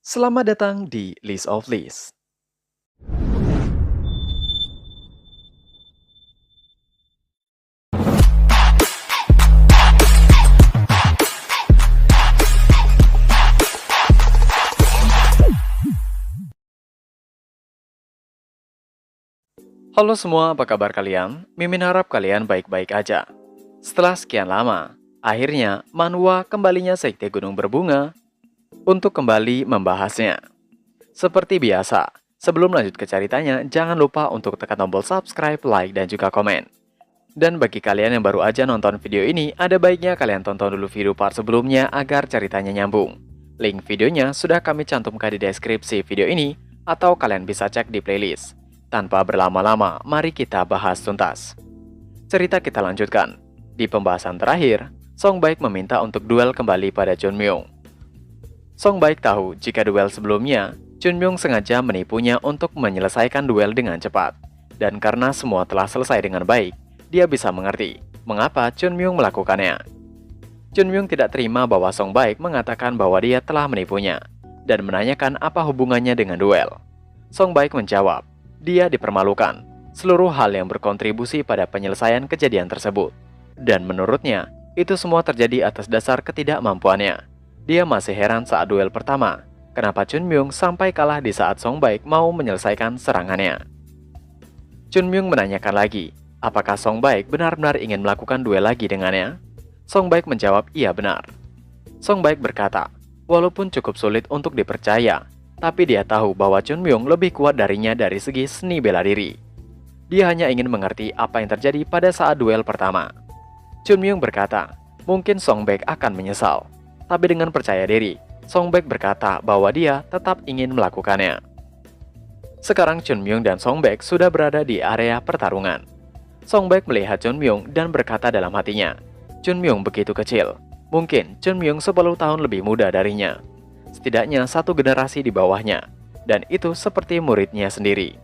Selamat datang di List of List. Halo semua, apa kabar kalian? Mimin harap kalian baik-baik aja. Setelah sekian lama, akhirnya manhwa kembalinya Sekte Gunung Berbunga untuk kembali membahasnya. Seperti biasa, sebelum lanjut ke ceritanya, jangan lupa untuk tekan tombol subscribe, like, dan juga komen. Dan bagi kalian yang baru aja nonton video ini, ada baiknya kalian tonton dulu video part sebelumnya agar ceritanya nyambung. Link videonya sudah kami cantumkan di deskripsi video ini, atau kalian bisa cek di playlist. Tanpa berlama-lama, mari kita bahas tuntas. Cerita kita lanjutkan. Di pembahasan terakhir, Song Baik meminta untuk duel kembali pada Chun Myung. Song Baik tahu jika duel sebelumnya, Chun Myung sengaja menipunya untuk menyelesaikan duel dengan cepat. Dan karena semua telah selesai dengan baik, dia bisa mengerti mengapa Chun Myung melakukannya. Chun Myung tidak terima bahwa Song Baik mengatakan bahwa dia telah menipunya dan menanyakan apa hubungannya dengan duel. Song Baik menjawab, dia dipermalukan, seluruh hal yang berkontribusi pada penyelesaian kejadian tersebut. Dan menurutnya, itu semua terjadi atas dasar ketidakmampuannya. Dia masih heran saat duel pertama, kenapa Chun Myung sampai kalah di saat Song Baik mau menyelesaikan serangannya. Chun Myung menanyakan lagi, apakah Song Baik benar-benar ingin melakukan duel lagi dengannya? Song Baik menjawab iya benar. Song Baik berkata, walaupun cukup sulit untuk dipercaya, tapi dia tahu bahwa Chun Myung lebih kuat darinya dari segi seni bela diri. Dia hanya ingin mengerti apa yang terjadi pada saat duel pertama. Chun Myung berkata, mungkin Song Baik akan menyesal. Tapi dengan percaya diri, Song Baik berkata bahwa dia tetap ingin melakukannya. Sekarang Chun Myung dan Song Baik sudah berada di area pertarungan. Song Baik melihat Chun Myung dan berkata dalam hatinya, Chun Myung begitu kecil. Mungkin Chun Myung 10 tahun lebih muda darinya. Setidaknya satu generasi di bawahnya, dan itu seperti muridnya sendiri.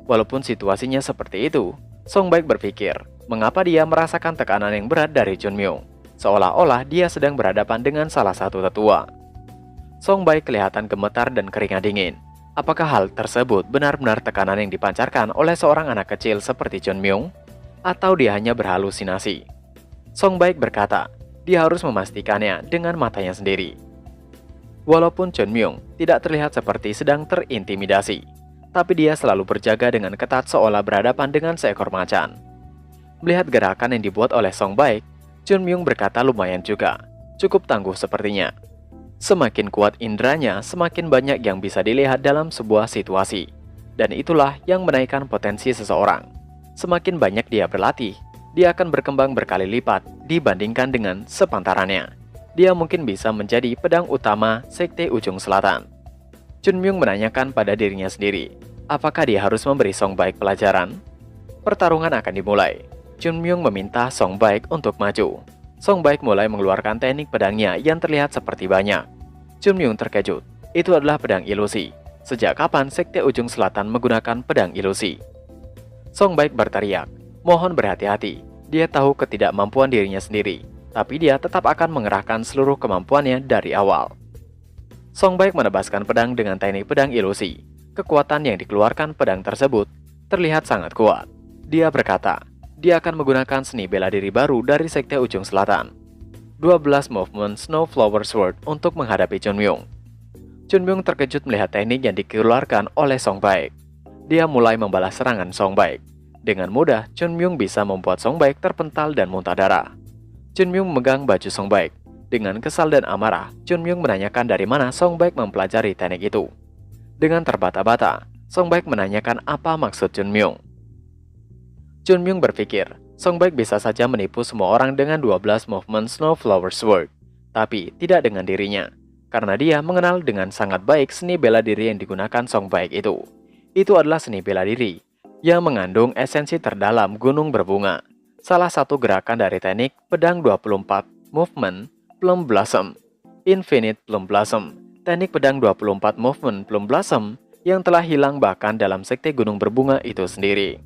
Walaupun situasinya seperti itu, Song Baik berpikir, mengapa dia merasakan tekanan yang berat dari Chun Myung, seolah-olah dia sedang berhadapan dengan salah satu tetua. Song Baik kelihatan gemetar dan keringat dingin. Apakah hal tersebut benar-benar tekanan yang dipancarkan oleh seorang anak kecil seperti Chun Myung? Atau dia hanya berhalusinasi? Song Baik berkata, dia harus memastikannya dengan matanya sendiri. Walaupun Chun Myung tidak terlihat seperti sedang terintimidasi, tapi dia selalu berjaga dengan ketat seolah berhadapan dengan seekor macan. Melihat gerakan yang dibuat oleh Song Baik, Chun Myung berkata lumayan juga, cukup tangguh sepertinya. Semakin kuat indranya, semakin banyak yang bisa dilihat dalam sebuah situasi. Dan itulah yang menaikkan potensi seseorang. Semakin banyak dia berlatih, dia akan berkembang berkali lipat dibandingkan dengan sepantarannya. Dia mungkin bisa menjadi pedang utama Sekte Ujung Selatan. Chun Myung menanyakan pada dirinya sendiri, apakah dia harus memberi Song Baik pelajaran? Pertarungan akan dimulai. Chun Myung meminta Song Baik untuk maju. Song Baik mulai mengeluarkan teknik pedangnya yang terlihat seperti banyak. Chun Myung terkejut, itu adalah pedang ilusi. Sejak kapan Sekte Ujung Selatan menggunakan pedang ilusi? Song Baik berteriak, mohon berhati-hati. Dia tahu ketidakmampuan dirinya sendiri, tapi dia tetap akan mengerahkan seluruh kemampuannya dari awal. Song Baik menebaskan pedang dengan teknik pedang ilusi. Kekuatan yang dikeluarkan pedang tersebut terlihat sangat kuat. Dia berkata, dia akan menggunakan seni bela diri baru dari Sekte Ujung Selatan. 12 movement Snow Flower Sword untuk menghadapi Chun Myung. Chun Myung terkejut melihat teknik yang dikeluarkan oleh Song Baik. Dia mulai membalas serangan Song Baik. Dengan mudah, Chun Myung bisa membuat Song Baik terpental dan muntah darah. Chun Myung memegang baju Song Baik. Dengan kesal dan amarah, Chun Myung menanyakan dari mana Song Baik mempelajari teknik itu. Dengan terbata-bata, Song Baik menanyakan apa maksud Chun Myung. Chun Myung berpikir, Song Baik bisa saja menipu semua orang dengan 12 movement Snow Flower Sword, tapi tidak dengan dirinya, karena dia mengenal dengan sangat baik seni bela diri yang digunakan Song Baik itu. Itu adalah seni bela diri yang mengandung esensi terdalam Gunung Berbunga. Salah satu gerakan dari teknik pedang 24 movement Plum Blossom, Infinite Plum Blossom, teknik pedang 24 movement Plum Blossom yang telah hilang bahkan dalam Sekte Gunung Berbunga itu sendiri.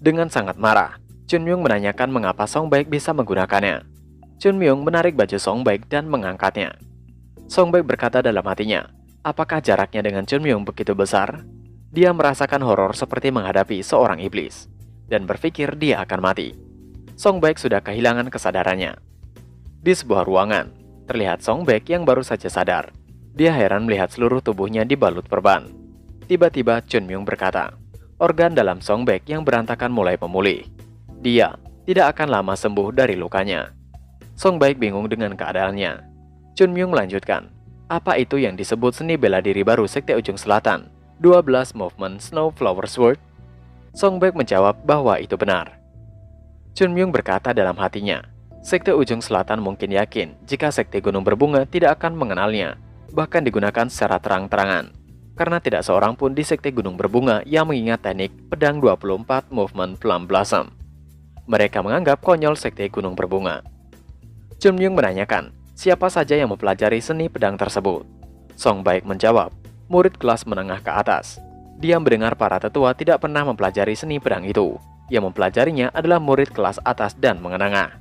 Dengan sangat marah, Chun Myung menanyakan mengapa Song Baik bisa menggunakannya. Chun Myung menarik baju Song Baik dan mengangkatnya. Song Baik berkata dalam hatinya, Apakah jaraknya dengan Chun Myung begitu besar? Dia merasakan horor seperti menghadapi seorang iblis, dan berpikir dia akan mati. Song Baek sudah kehilangan kesadarannya. Di sebuah ruangan, terlihat Song Baek yang baru saja sadar. Dia heran melihat seluruh tubuhnya dibalut perban. Tiba-tiba Chun Myung berkata, organ dalam Song Baek yang berantakan mulai memulih. Dia tidak akan lama sembuh dari lukanya. Song Baek bingung dengan keadaannya. Chun Myung melanjutkan, apa itu yang disebut seni bela diri baru Sekte Ujung Selatan? 12 Movement Snow Flower Sword? Song Baek menjawab bahwa itu benar. Chun Myung berkata dalam hatinya, Sekte Ujung Selatan mungkin yakin jika Sekte Gunung Berbunga tidak akan mengenalnya, bahkan digunakan secara terang-terangan. Karena tidak seorang pun di Sekte Gunung Berbunga yang mengingat teknik pedang 24 Movement Plum Blossom. Mereka menganggap konyol Sekte Gunung Berbunga. Chun Myung menanyakan, siapa saja yang mempelajari seni pedang tersebut? Song Baek menjawab, murid kelas menengah ke atas. Dia mendengar para tetua tidak pernah mempelajari seni pedang itu. Yang mempelajarinya adalah murid kelas atas dan menengah.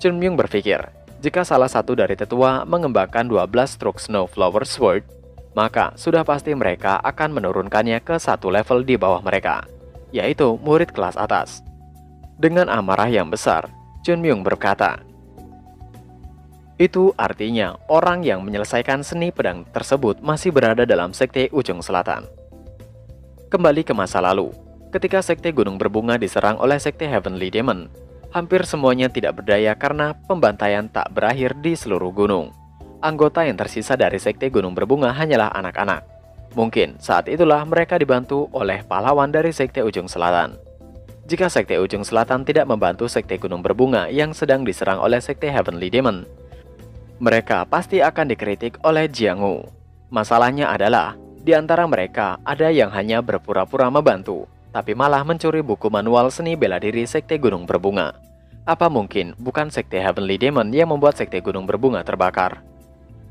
Chun Myung berpikir, jika salah satu dari tetua mengembangkan 12 stroke Snow Flower Sword, maka sudah pasti mereka akan menurunkannya ke satu level di bawah mereka, yaitu murid kelas atas. Dengan amarah yang besar, Chun Myung berkata, itu artinya orang yang menyelesaikan seni pedang tersebut masih berada dalam Sekte Ujung Selatan. Kembali ke masa lalu, ketika Sekte Gunung Berbunga diserang oleh Sekte Heavenly Demon, hampir semuanya tidak berdaya karena pembantaian tak berakhir di seluruh gunung. Anggota yang tersisa dari Sekte Gunung Berbunga hanyalah anak-anak. Mungkin saat itulah mereka dibantu oleh pahlawan dari Sekte Ujung Selatan. Jika Sekte Ujung Selatan tidak membantu Sekte Gunung Berbunga yang sedang diserang oleh Sekte Heavenly Demon, mereka pasti akan dikritik oleh Jianghu. Masalahnya adalah, di antara mereka ada yang hanya berpura-pura membantu, tapi malah mencuri buku manual seni bela diri Sekte Gunung Berbunga. Apa mungkin bukan Sekte Heavenly Demon yang membuat Sekte Gunung Berbunga terbakar?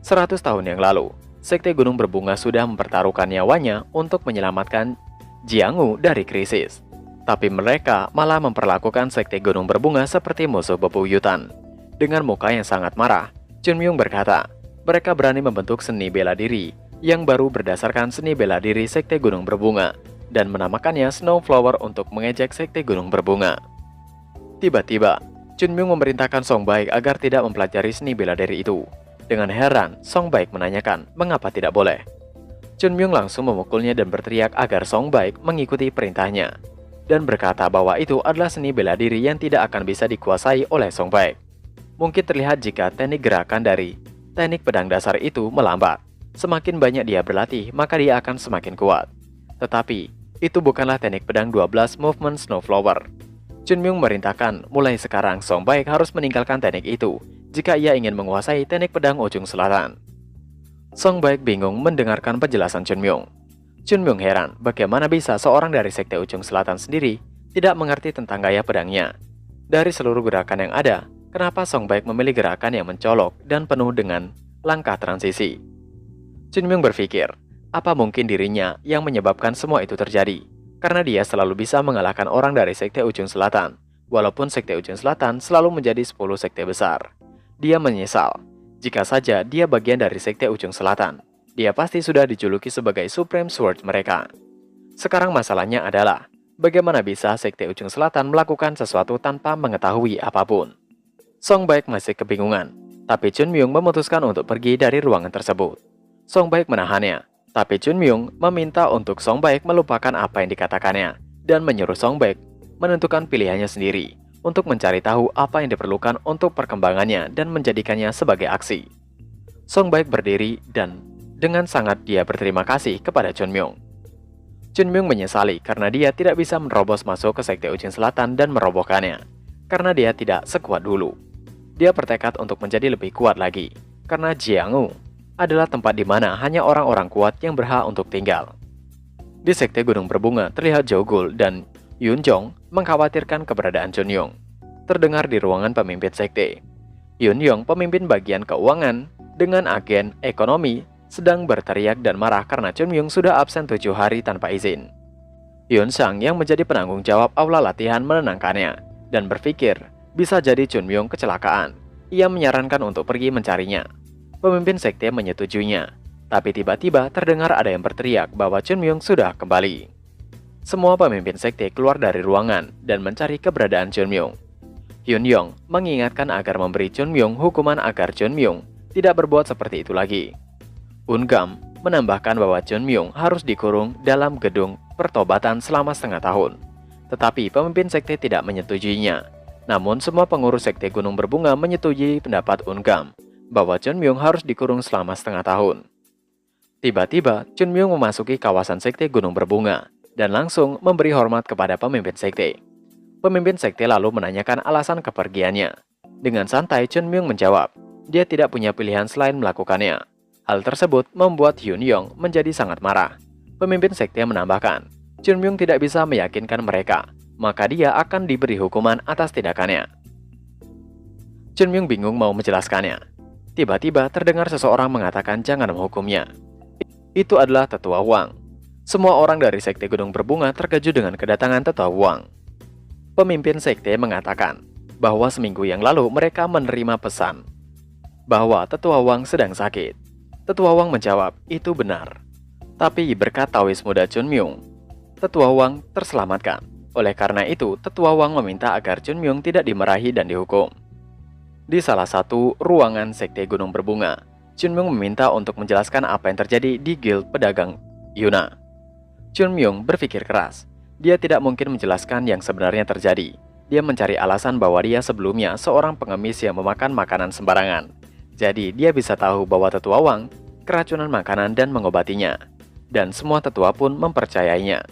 100 tahun yang lalu, Sekte Gunung Berbunga sudah mempertaruhkan nyawanya untuk menyelamatkan Jianghu dari krisis. Tapi mereka malah memperlakukan Sekte Gunung Berbunga seperti musuh bebuyutan. Dengan muka yang sangat marah, Chun Myung berkata, mereka berani membentuk seni bela diri yang baru berdasarkan seni bela diri Sekte Gunung Berbunga dan menamakannya Snow Flower untuk mengejek Sekte Gunung Berbunga. Tiba-tiba, Chun Myung memerintahkan Song Baek agar tidak mempelajari seni bela diri itu. Dengan heran, Song Baek menanyakan mengapa tidak boleh. Chun Myung langsung memukulnya dan berteriak agar Song Baek mengikuti perintahnya, dan berkata bahwa itu adalah seni bela diri yang tidak akan bisa dikuasai oleh Song Baek. Mungkin terlihat jika teknik gerakan dari teknik pedang dasar itu melambat. Semakin banyak dia berlatih, maka dia akan semakin kuat. Tetapi, itu bukanlah teknik pedang 12 Movement Snow Flower. Chun Myung merintahkan mulai sekarang Song Baek harus meninggalkan teknik itu jika ia ingin menguasai teknik pedang Ujung Selatan. Song Baek bingung mendengarkan penjelasan Chun Myung. Chun Myung heran bagaimana bisa seorang dari Sekte Ujung Selatan sendiri tidak mengerti tentang gaya pedangnya. Dari seluruh gerakan yang ada, kenapa Song Baek memilih gerakan yang mencolok dan penuh dengan langkah transisi? Chun Myung berpikir, apa mungkin dirinya yang menyebabkan semua itu terjadi? Karena dia selalu bisa mengalahkan orang dari Sekte Ujung Selatan, walaupun Sekte Ujung Selatan selalu menjadi 10 sekte besar. Dia menyesal, jika saja dia bagian dari Sekte Ujung Selatan, dia pasti sudah dijuluki sebagai Supreme Sword mereka. Sekarang masalahnya adalah, bagaimana bisa Sekte Ujung Selatan melakukan sesuatu tanpa mengetahui apapun? Song Baek masih kebingungan, tapi Chun Myung memutuskan untuk pergi dari ruangan tersebut. Song Baek menahannya, tapi Chun Myung meminta untuk Song Baek melupakan apa yang dikatakannya dan menyuruh Song Baek menentukan pilihannya sendiri untuk mencari tahu apa yang diperlukan untuk perkembangannya dan menjadikannya sebagai aksi. Song Baek berdiri dan dengan sangat dia berterima kasih kepada Chun Myung. Chun Myung menyesali karena dia tidak bisa menerobos masuk ke Sekte Ujung Selatan dan merobohkannya, karena dia tidak sekuat dulu. Dia bertekad untuk menjadi lebih kuat lagi, karena Jianghu adalah tempat di mana hanya orang-orang kuat yang berhak untuk tinggal. Di Sekte Gunung Berbunga terlihat Jogul dan Yun Jong mengkhawatirkan keberadaan Chun Myung. Terdengar di ruangan pemimpin sekte. Yun Jong, pemimpin bagian keuangan dengan agen ekonomi, sedang berteriak dan marah karena Chun Myung sudah absen 7 hari tanpa izin. Yun Sang yang menjadi penanggung jawab aula latihan menenangkannya dan berpikir bisa jadi Chun Myung kecelakaan. Ia menyarankan untuk pergi mencarinya. Pemimpin sekte menyetujuinya. Tapi tiba-tiba terdengar ada yang berteriak bahwa Chunmyung sudah kembali. Semua pemimpin sekte keluar dari ruangan dan mencari keberadaan Chunmyung. Hyun-yong mengingatkan agar memberi Chunmyung hukuman agar Chunmyung tidak berbuat seperti itu lagi. Ungam menambahkan bahwa Chunmyung harus dikurung dalam gedung pertobatan selama setengah tahun. Tetapi pemimpin sekte tidak menyetujuinya. Namun semua pengurus sekte Gunung Berbunga menyetujui pendapat Ungam bahwa Chunmyung harus dikurung selama setengah tahun. Tiba-tiba Chunmyung memasuki kawasan sekte Gunung Berbunga dan langsung memberi hormat kepada pemimpin sekte. Pemimpin sekte lalu menanyakan alasan kepergiannya. Dengan santai Chunmyung menjawab, dia tidak punya pilihan selain melakukannya. Hal tersebut membuat Hyun-yong menjadi sangat marah. Pemimpin sekte menambahkan, Chunmyung tidak bisa meyakinkan mereka, maka dia akan diberi hukuman atas tindakannya. Chunmyung bingung mau menjelaskannya. Tiba-tiba terdengar seseorang mengatakan jangan menghukumnya. Itu adalah Tetua Wang. Semua orang dari sekte Gunung Berbunga terkejut dengan kedatangan Tetua Wang. Pemimpin sekte mengatakan bahwa seminggu yang lalu mereka menerima pesan bahwa Tetua Wang sedang sakit. Tetua Wang menjawab, itu benar. Tapi berkat Taois muda Chunmyung, Tetua Wang terselamatkan. Oleh karena itu, Tetua Wang meminta agar Chunmyung tidak dimarahi dan dihukum. Di salah satu ruangan sekte Gunung Berbunga, Chunmyung meminta untuk menjelaskan apa yang terjadi di Guild Pedagang Yuna. Chunmyung berpikir keras. Dia tidak mungkin menjelaskan yang sebenarnya terjadi. Dia mencari alasan bahwa dia sebelumnya seorang pengemis yang memakan makanan sembarangan. Jadi dia bisa tahu bahwa Tetua Wang keracunan makanan dan mengobatinya. Dan semua tetua pun mempercayainya.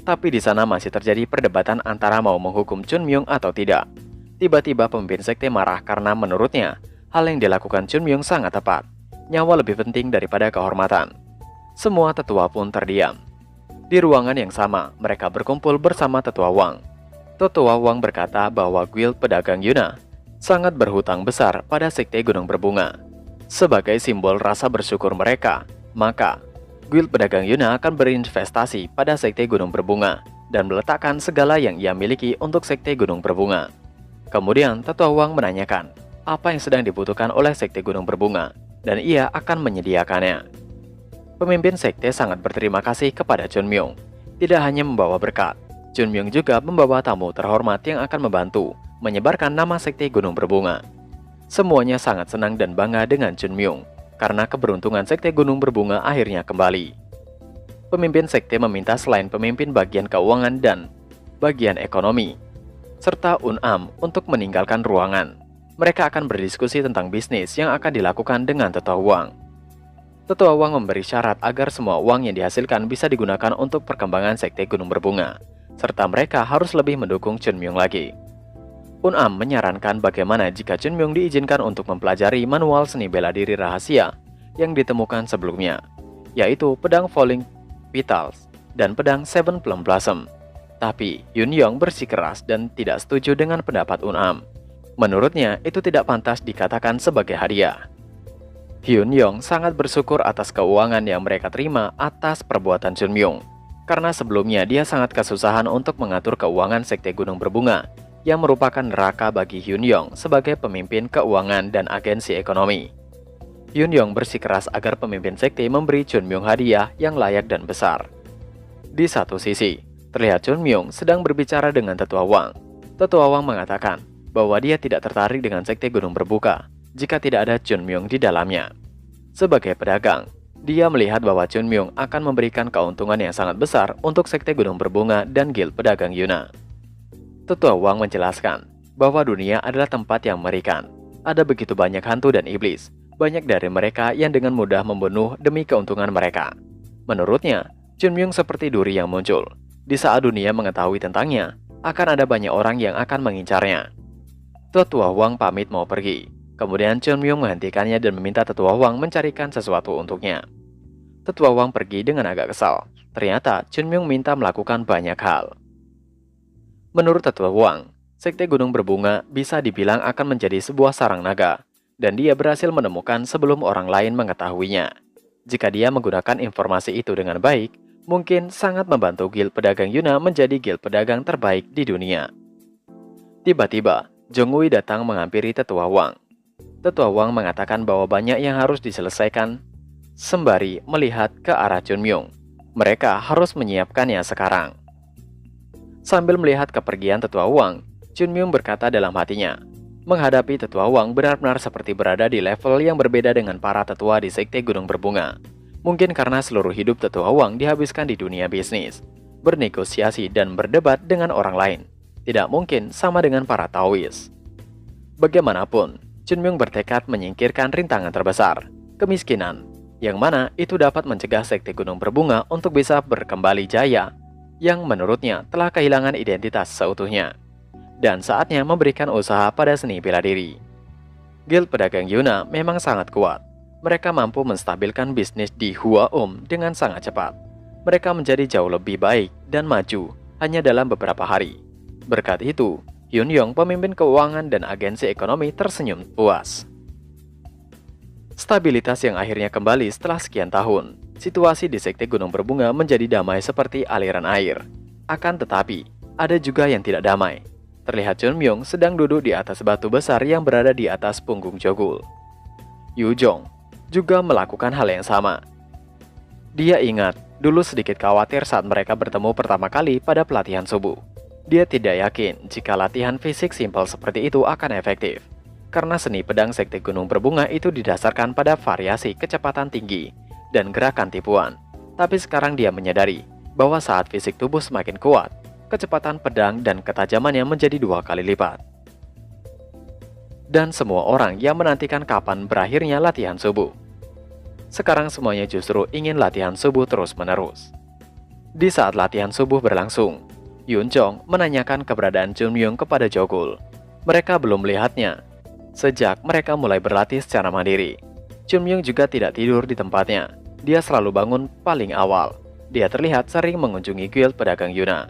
Tapi di sana masih terjadi perdebatan antara mau menghukum Chunmyung atau tidak. Tiba-tiba pemimpin sekte marah karena menurutnya hal yang dilakukan Chunmyung sangat tepat. Nyawa lebih penting daripada kehormatan. Semua tetua pun terdiam. Di ruangan yang sama, mereka berkumpul bersama Tetua Wang. Tetua Wang berkata bahwa Guild Pedagang Yuna sangat berhutang besar pada sekte Gunung Berbunga. Sebagai simbol rasa bersyukur mereka, maka Guild Pedagang Yuna akan berinvestasi pada sekte Gunung Berbunga dan meletakkan segala yang ia miliki untuk sekte Gunung Berbunga. Kemudian Tetua Wang menanyakan apa yang sedang dibutuhkan oleh sekte Gunung Berbunga dan ia akan menyediakannya. Pemimpin sekte sangat berterima kasih kepada Chunmyung. Tidak hanya membawa berkat, Chunmyung juga membawa tamu terhormat yang akan membantu menyebarkan nama sekte Gunung Berbunga. Semuanya sangat senang dan bangga dengan Chunmyung karena keberuntungan sekte Gunung Berbunga akhirnya kembali. Pemimpin sekte meminta selain pemimpin bagian keuangan dan bagian ekonomi, serta Unam untuk meninggalkan ruangan. Mereka akan berdiskusi tentang bisnis yang akan dilakukan dengan Tetua Wang. Tetua Wang memberi syarat agar semua uang yang dihasilkan bisa digunakan untuk perkembangan sekte Gunung Berbunga, serta mereka harus lebih mendukung Chunmyung lagi. Unam menyarankan bagaimana jika Chunmyung diizinkan untuk mempelajari manual seni bela diri rahasia yang ditemukan sebelumnya, yaitu pedang Falling Petals dan pedang Seven Plum Blossom. Tapi Hyun-yong bersikeras dan tidak setuju dengan pendapat Unam. Menurutnya itu tidak pantas dikatakan sebagai hadiah. Hyun-yong sangat bersyukur atas keuangan yang mereka terima atas perbuatan Chunmyung, karena sebelumnya dia sangat kesusahan untuk mengatur keuangan sekte Gunung Berbunga yang merupakan neraka bagi Hyun-yong sebagai pemimpin keuangan dan agensi ekonomi. Hyun-yong bersikeras agar pemimpin sekte memberi Chunmyung hadiah yang layak dan besar. Di satu sisi, terlihat Chunmyung sedang berbicara dengan Tetua Wang. Tetua Wang mengatakan bahwa dia tidak tertarik dengan sekte Gunung Berbuka jika tidak ada Chunmyung di dalamnya. Sebagai pedagang, dia melihat bahwa Chunmyung akan memberikan keuntungan yang sangat besar untuk sekte Gunung Berbunga dan Guild Pedagang Yuna. Tetua Wang menjelaskan bahwa dunia adalah tempat yang mengerikan. Ada begitu banyak hantu dan iblis, banyak dari mereka yang dengan mudah membunuh demi keuntungan mereka. Menurutnya, Chunmyung seperti duri yang muncul. Di saat dunia mengetahui tentangnya, akan ada banyak orang yang akan mengincarnya. Tetua Wang pamit mau pergi. Kemudian Chunmyung menghentikannya dan meminta Tetua Wang mencarikan sesuatu untuknya. Tetua Wang pergi dengan agak kesal. Ternyata Chunmyung minta melakukan banyak hal. Menurut Tetua Wang, sekte Gunung Berbunga bisa dibilang akan menjadi sebuah sarang naga, dan dia berhasil menemukan sebelum orang lain mengetahuinya. Jika dia menggunakan informasi itu dengan baik, mungkin sangat membantu Guild Pedagang Yuna menjadi guild pedagang terbaik di dunia. Tiba-tiba, Jong Wei datang menghampiri Tetua Wang. Tetua Wang mengatakan bahwa banyak yang harus diselesaikan sembari melihat ke arah Chunmyung. Mereka harus menyiapkannya sekarang. Sambil melihat kepergian Tetua Wang, Chunmyung berkata dalam hatinya, menghadapi Tetua Wang benar-benar seperti berada di level yang berbeda dengan para tetua di Sekte Gunung Berbunga. Mungkin karena seluruh hidup Tetua Wang dihabiskan di dunia bisnis, bernegosiasi dan berdebat dengan orang lain. Tidak mungkin sama dengan para Taois. Bagaimanapun, Chunmyung bertekad menyingkirkan rintangan terbesar, kemiskinan, yang mana itu dapat mencegah Sekte Gunung Berbunga untuk bisa berkembali jaya, yang menurutnya telah kehilangan identitas seutuhnya. Dan saatnya memberikan usaha pada seni bela diri. Guild Pedagang Yuna memang sangat kuat. Mereka mampu menstabilkan bisnis di Hua dengan sangat cepat. Mereka menjadi jauh lebih baik dan maju hanya dalam beberapa hari. Berkat itu, Hyun Yong, pemimpin keuangan dan agensi ekonomi, tersenyum puas. Stabilitas yang akhirnya kembali setelah sekian tahun. Situasi di Sekte Gunung Berbunga menjadi damai seperti aliran air. Akan tetapi, ada juga yang tidak damai. Terlihat Chunmyung sedang duduk di atas batu besar yang berada di atas punggung Jogul. Yu Jong juga melakukan hal yang sama. Dia ingat dulu sedikit khawatir saat mereka bertemu pertama kali pada pelatihan subuh. Dia tidak yakin jika latihan fisik simpel seperti itu akan efektif. Karena seni pedang Sekte Gunung Berbunga itu didasarkan pada variasi kecepatan tinggi dan gerakan tipuan. Tapi sekarang dia menyadari bahwa saat fisik tubuh semakin kuat, kecepatan pedang dan ketajamannya menjadi 2 kali lipat. Dan semua orang yang menantikan kapan berakhirnya latihan subuh. Sekarang semuanya justru ingin latihan subuh terus-menerus. Di saat latihan subuh berlangsung, Yun Jong menanyakan keberadaan Chunmyung kepada Jogul. Mereka belum melihatnya sejak mereka mulai berlatih secara mandiri. Chunmyung juga tidak tidur di tempatnya. Dia selalu bangun paling awal. Dia terlihat sering mengunjungi Guild Pedagang Yuna.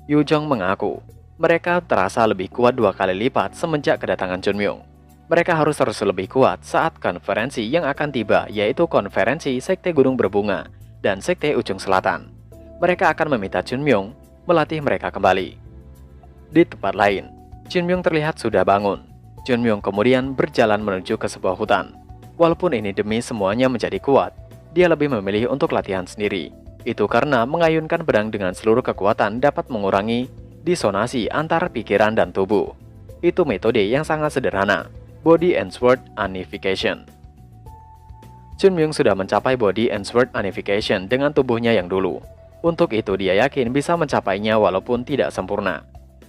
Yu Jong mengaku, mereka terasa lebih kuat 2 kali lipat semenjak kedatangan Chunmyung. Mereka harus terus lebih kuat saat konferensi yang akan tiba, yaitu konferensi Sekte Gunung Berbunga dan Sekte Ujung Selatan. Mereka akan meminta Chunmyung melatih mereka kembali. Di tempat lain, Chunmyung terlihat sudah bangun. Chunmyung kemudian berjalan menuju ke sebuah hutan. Walaupun ini demi semuanya menjadi kuat, dia lebih memilih untuk latihan sendiri. Itu karena mengayunkan pedang dengan seluruh kekuatan dapat mengurangi disonasi antara pikiran dan tubuh. Itu metode yang sangat sederhana, Body and Sword Unification. Chunmyung sudah mencapai Body and Sword Unification dengan tubuhnya yang dulu. Untuk itu dia yakin bisa mencapainya walaupun tidak sempurna.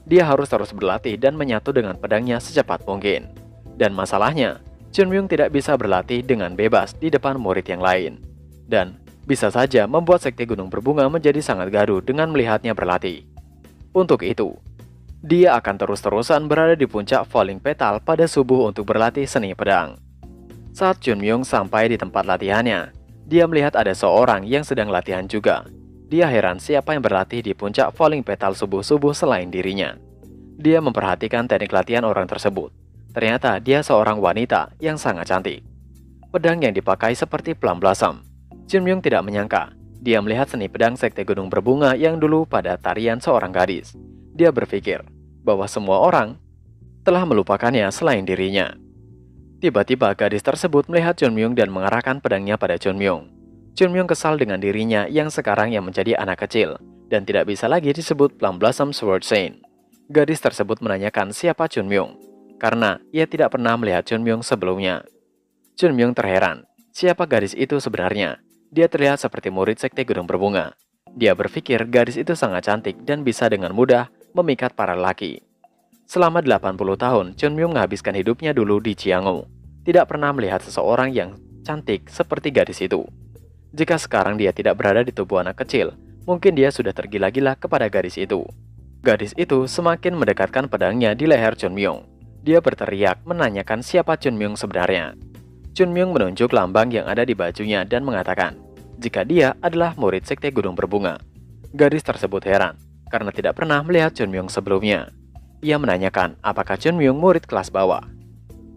Dia harus terus berlatih dan menyatu dengan pedangnya secepat mungkin. Dan masalahnya, Chunmyung tidak bisa berlatih dengan bebas di depan murid yang lain. Dan bisa saja membuat Sekte Gunung Berbunga menjadi sangat gaduh dengan melihatnya berlatih. Untuk itu, dia akan terus-terusan berada di puncak Falling Petal pada subuh untuk berlatih seni pedang. Saat Chunmyung sampai di tempat latihannya, dia melihat ada seorang yang sedang latihan juga. Dia heran siapa yang berlatih di puncak Falling Petal subuh-subuh selain dirinya. Dia memperhatikan teknik latihan orang tersebut. Ternyata dia seorang wanita yang sangat cantik. Pedang yang dipakai seperti Plum Blossom. Chunmyung tidak menyangka. Dia melihat seni pedang Sekte Gunung Berbunga yang dulu pada tarian seorang gadis. Dia berpikir bahwa semua orang telah melupakannya selain dirinya. Tiba-tiba gadis tersebut melihat Chunmyung dan mengarahkan pedangnya pada Chunmyung. Chunmyung kesal dengan dirinya yang sekarang yang menjadi anak kecil dan tidak bisa lagi disebut Plum Blossom Sword Saint. Gadis tersebut menanyakan siapa Chunmyung karena ia tidak pernah melihat Chunmyung sebelumnya. Chunmyung terheran, siapa gadis itu sebenarnya? Dia terlihat seperti murid Sekte Gunung Berbunga. Dia berpikir gadis itu sangat cantik dan bisa dengan mudah memikat para lelaki. Selama 80 tahun, Chunmyung menghabiskan hidupnya dulu di Jianghu. Tidak pernah melihat seseorang yang cantik seperti gadis itu. Jika sekarang dia tidak berada di tubuh anak kecil, mungkin dia sudah tergila-gila kepada gadis itu. Gadis itu semakin mendekatkan pedangnya di leher Chunmyung. Dia berteriak menanyakan siapa Chunmyung sebenarnya. Chunmyung menunjuk lambang yang ada di bajunya dan mengatakan, jika dia adalah murid Sekte Gunung Berbunga. Gadis tersebut heran, karena tidak pernah melihat Chunmyung sebelumnya. Ia menanyakan apakah Chunmyung murid kelas bawah.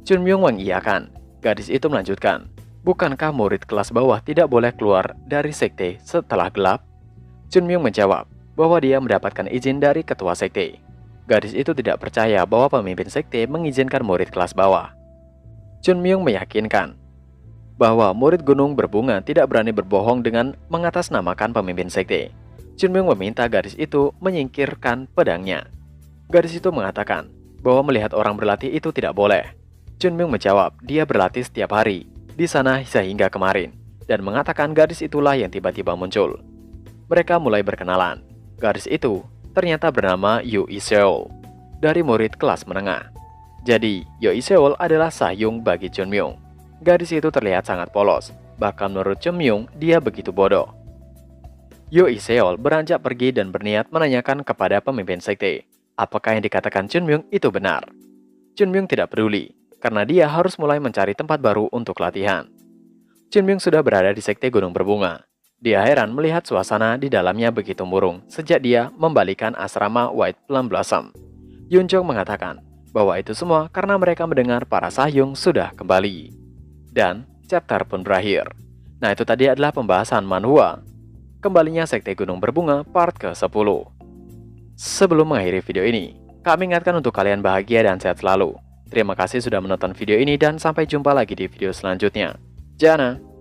Chunmyung mengiyakan. Gadis itu melanjutkan, bukankah murid kelas bawah tidak boleh keluar dari sekte setelah gelap? Chunmyung menjawab bahwa dia mendapatkan izin dari ketua sekte. Gadis itu tidak percaya bahwa pemimpin sekte mengizinkan murid kelas bawah. Chunmyung meyakinkan bahwa murid Gunung Berbunga tidak berani berbohong dengan mengatasnamakan pemimpin sekte. Chunmyung meminta gadis itu menyingkirkan pedangnya. Gadis itu mengatakan bahwa melihat orang berlatih itu tidak boleh. Chunmyung menjawab dia berlatih setiap hari di sana sehingga kemarin, dan mengatakan gadis itulah yang tiba-tiba muncul. Mereka mulai berkenalan. Gadis itu ternyata bernama Yoo Seol, dari murid kelas menengah. Jadi, Yoo Seol adalah Sahyung bagi Chunmyung. Gadis itu terlihat sangat polos, bahkan menurut Chunmyung dia begitu bodoh. Yoo Seol beranjak pergi dan berniat menanyakan kepada pemimpin sekte, apakah yang dikatakan Chunmyung itu benar. Chunmyung tidak peduli, karena dia harus mulai mencari tempat baru untuk latihan. Chunmyung sudah berada di sekte Gunung Berbunga. Dia heran melihat suasana di dalamnya begitu murung sejak dia membalikan asrama White Plum Blossom. Yunjong mengatakan bahwa itu semua karena mereka mendengar para Sahyung sudah kembali. Dan chapter pun berakhir. Nah, itu tadi adalah pembahasan manhwa Kembalinya Sekte Gunung Berbunga part ke-10. Sebelum mengakhiri video ini, kami ingatkan untuk kalian bahagia dan sehat selalu. Terima kasih sudah menonton video ini dan sampai jumpa lagi di video selanjutnya. Jana.